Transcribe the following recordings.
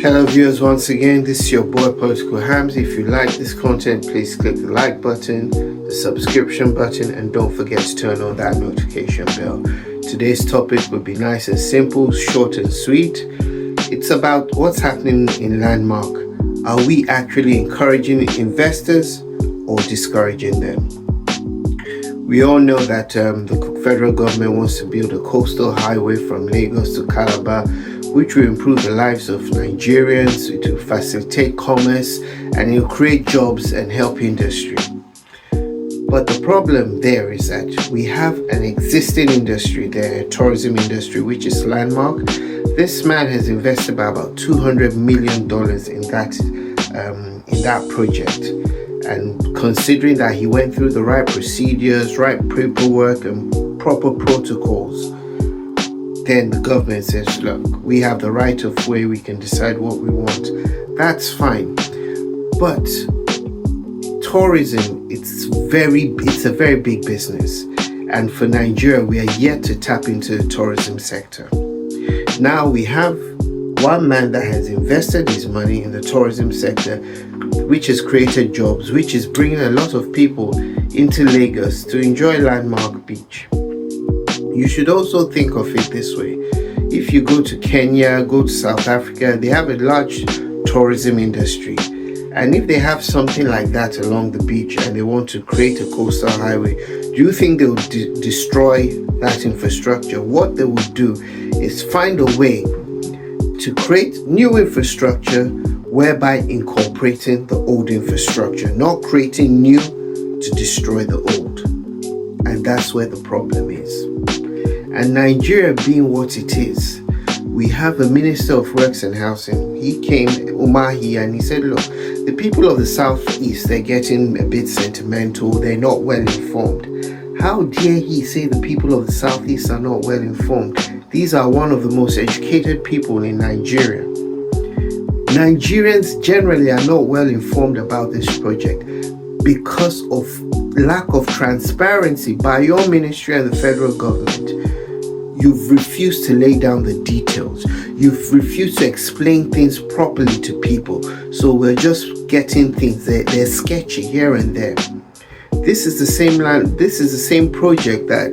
Hello viewers, once again, this is your boy Political Hamzy. If you like this content, please click the like button, the subscription button, and don't forget to turn on that notification bell. Today's topic will be nice and simple, short and sweet. It's about what's happening in Landmark. Are we actually encouraging investors or discouraging them? We all know that the federal government wants to build a coastal highway from Lagos to Calabar, which will improve the lives of Nigerians, it will facilitate commerce, and it will create jobs and help industry. But the problem there is that we have an existing industry there, tourism industry, which is Landmark. This man has invested about $200 million in that project. And considering that he went through the right procedures, right paperwork, and proper protocols, then the government says, look, we have the right of way, we can decide what we want. That's fine. But tourism, it's a very big business. And for Nigeria, we are yet to tap into the tourism sector. Now we have one man that has invested his money in the tourism sector, which has created jobs, which is bringing a lot of people into Lagos to enjoy Landmark Beach. You should also think of it this way. If you go to Kenya, go to South Africa, they have a large tourism industry. And if they have something like that along the beach and they want to create a coastal highway, do you think they would destroy that infrastructure? What they would do is find a way to create new infrastructure whereby incorporating the old infrastructure, not creating new to destroy the old. And that's where the problem is. And Nigeria being what it is, we have a Minister of Works and Housing. He came, Umahi, and he said, look, the people of the Southeast, they're getting a bit sentimental, they're not well informed. How dare he say the people of the Southeast are not well informed? These are one of the most educated people in Nigeria. Nigerians generally are not well informed about this project because of lack of transparency by your ministry and the federal government. You've refused to lay down the details. You've refused to explain things properly to people. So we're just getting things, they're sketchy here and there. This is the same project that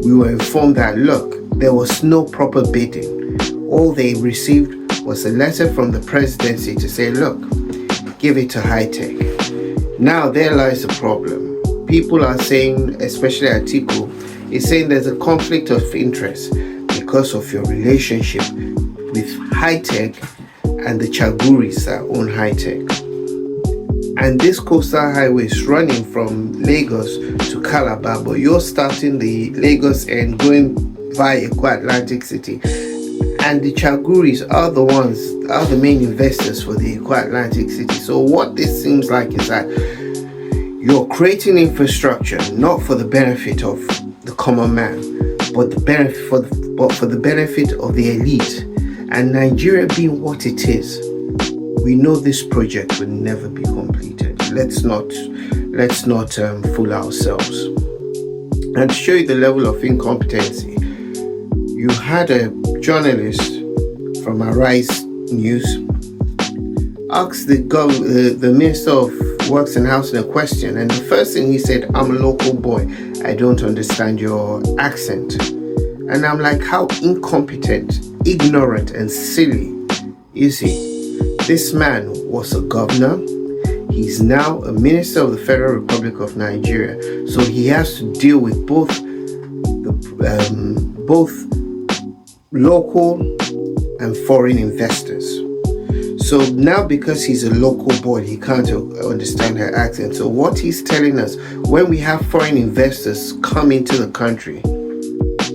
we were informed that, look, there was no proper bidding. All they received was a letter from the presidency to say, look, give it to high tech. Now there lies the problem. People are saying, especially Atiku, is saying there's a conflict of interest because of your relationship with high tech and the Chaguris that own high tech. And this coastal highway is running from Lagos to Calabar, but you're starting the Lagos and going via Atlantic City. And the Chaguris are the main investors for the Atlantic City. So what this seems like is that you're creating infrastructure not for the benefit of the common man, but for the benefit of the elite. And Nigeria being what it is, we know this project will never be completed. Let's not fool ourselves. And to show you the level of incompetency, you had a journalist from Arise News ask the Minister of Works and Housing a question, and the first thing he said, I'm a local boy, I don't understand your accent. And I'm like, how incompetent, ignorant, and silly is he? This man was a governor. He's now a minister of the Federal Republic of Nigeria, so he has to deal with both local and foreign investors. So now, because he's a local boy, he can't understand her accent. So what he's telling us, when we have foreign investors come into the country,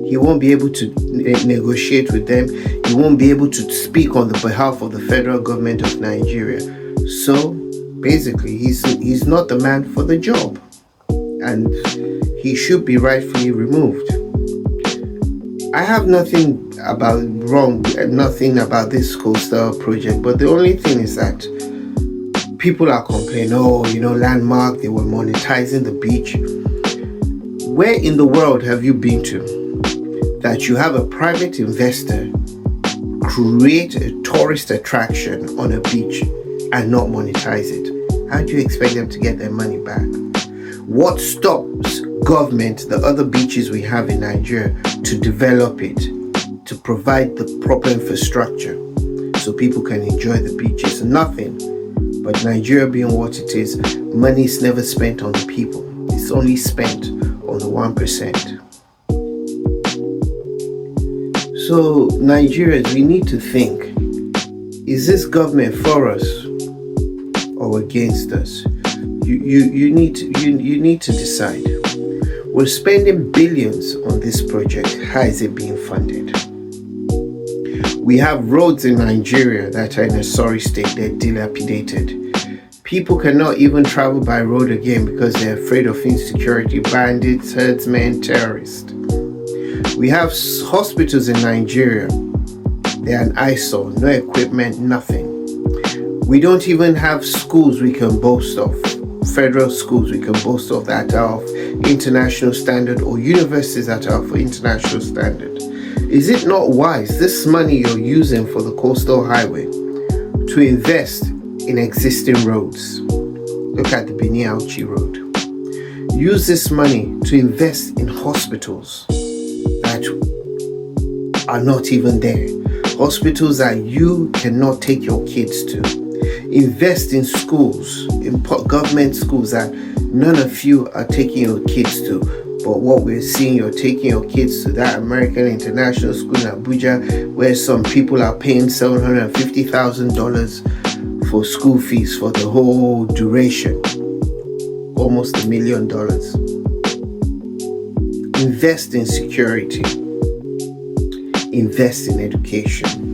he won't be able to negotiate with them. He won't be able to speak on the behalf of the federal government of Nigeria. So basically, he's not the man for the job, and he should be rightfully removed. I have nothing about this coastal project, but the only thing is that people are complaining, Landmark, they were monetizing the beach. Where in the world have you been to that you have a private investor create a tourist attraction on a beach and not monetize it? How do you expect them to get their money back? What stops government, the other beaches we have in Nigeria, to develop it, to provide the proper infrastructure so people can enjoy the beaches? Nothing. But Nigeria being what it is, money is never spent on the people. It's only spent on the 1%. So Nigerians, we need to think, is this government for us or against us? You need to decide. We're spending billions on this project. How is it being funded? We have roads in Nigeria that are in a sorry state. They're dilapidated. People cannot even travel by road again because they're afraid of insecurity, bandits, herdsmen, terrorists. We have hospitals in Nigeria. They're an eyesore, no equipment, nothing. We don't even have schools we can boast of, federal schools we can boast of that are of international standard, or universities that are of international standard. Is it not wise, this money you're using for the coastal highway, to invest in existing roads? Look at the Benin Auchi Road. Use this money to invest in hospitals that are not even there. Hospitals that you cannot take your kids to. Invest in schools, in government schools that none of you are taking your kids to. But what we're seeing, you're taking your kids to that American International School in Abuja, where some people are paying $750,000 for school fees for the whole duration. Almost $1 million. Invest in security. Invest in education.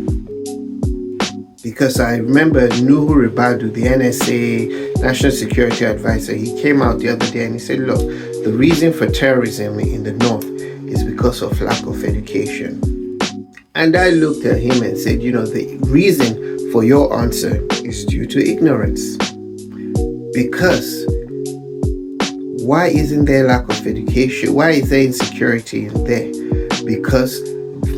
Because I remember Nuhu Ribadu, the NSA National Security Advisor, he came out the other day and he said, look, the reason for terrorism in the north is because of lack of education. And I looked at him and said, the reason for your answer is due to ignorance. Because why isn't there lack of education? Why is there insecurity in there? Because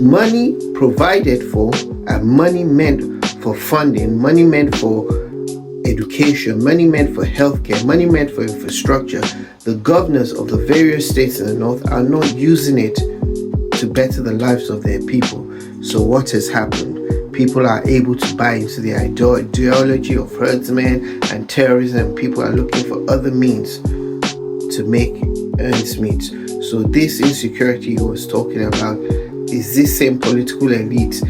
money provided for and money meant for funding, money meant for education, money meant for healthcare, money meant for infrastructure, the governors of the various states in the north are not using it to better the lives of their people. So what has happened? People are able to buy into the ideology of herdsmen and terrorism. People are looking for other means to make ends meet. So this insecurity he was talking about is this same political elite,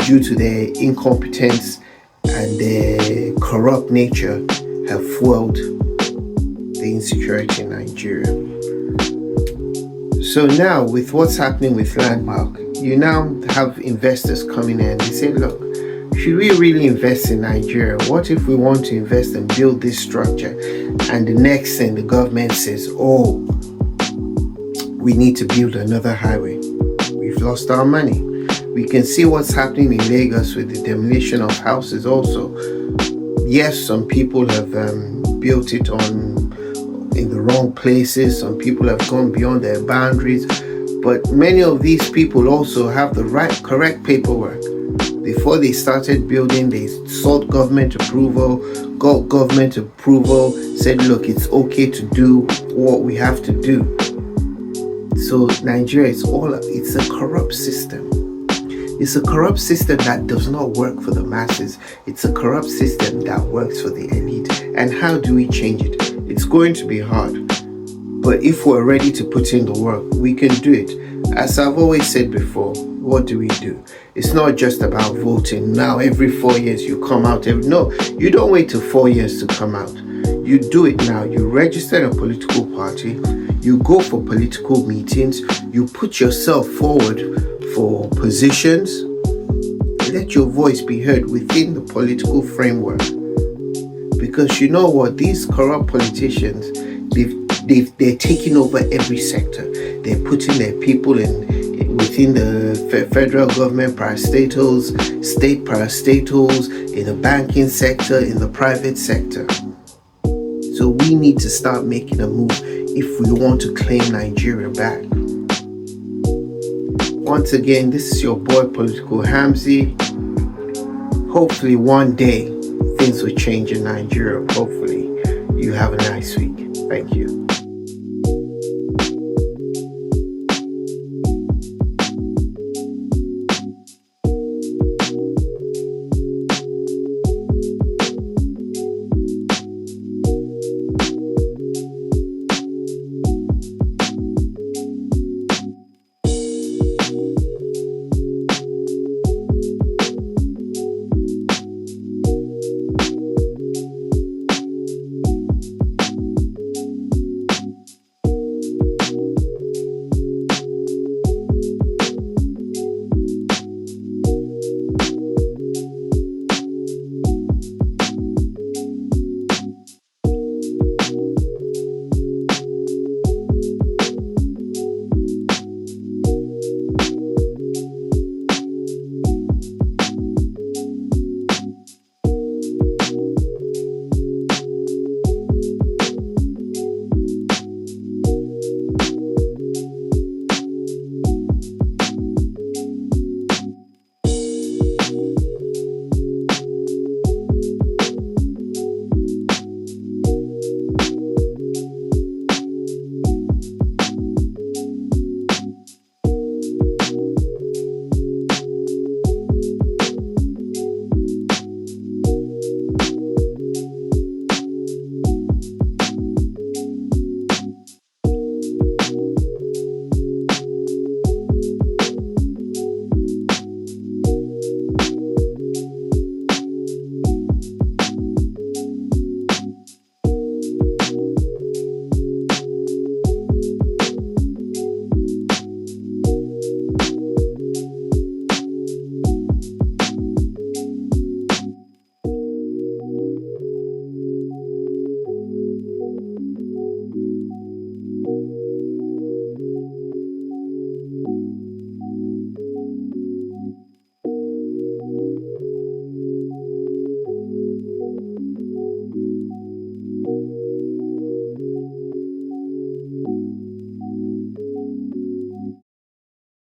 due to their incompetence and their corrupt nature, have fueled the insecurity in Nigeria. So now, with what's happening with Landmark, you now have investors coming in and they say, look, should we really invest in Nigeria? What if we want to invest and build this structure, and the next thing the government says, oh, we need to build another highway? We've lost our money. We can see what's happening in Lagos with the demolition of houses also. Yes, some people have built it in the wrong places. Some people have gone beyond their boundaries. But many of these people also have the correct paperwork. Before they started building, they sought government approval, got government approval, said, look, it's okay to do what we have to do. So Nigeria, it's a corrupt system. It's a corrupt system that does not work for the masses. It's a corrupt system that works for the elite. And how do we change it? It's going to be hard. But if we're ready to put in the work, we can do it. As I've always said before, what do? It's not just about voting. Now, every 4 years you come out. No, you don't wait till 4 years to come out. You do it now. You register in a political party. You go for political meetings. You put yourself forward for positions. Let your voice be heard within the political framework. Because you know what? These corrupt politicians, they're taking over every sector. They're putting their people within the federal government parastatals, state parastatals, in the banking sector, in the private sector. So we need to start making a move if we want to claim Nigeria back. Once again, this is your boy Political Hamzy. hopefully one day things will change in Nigeria. Hopefully. You have a nice week. Thank you.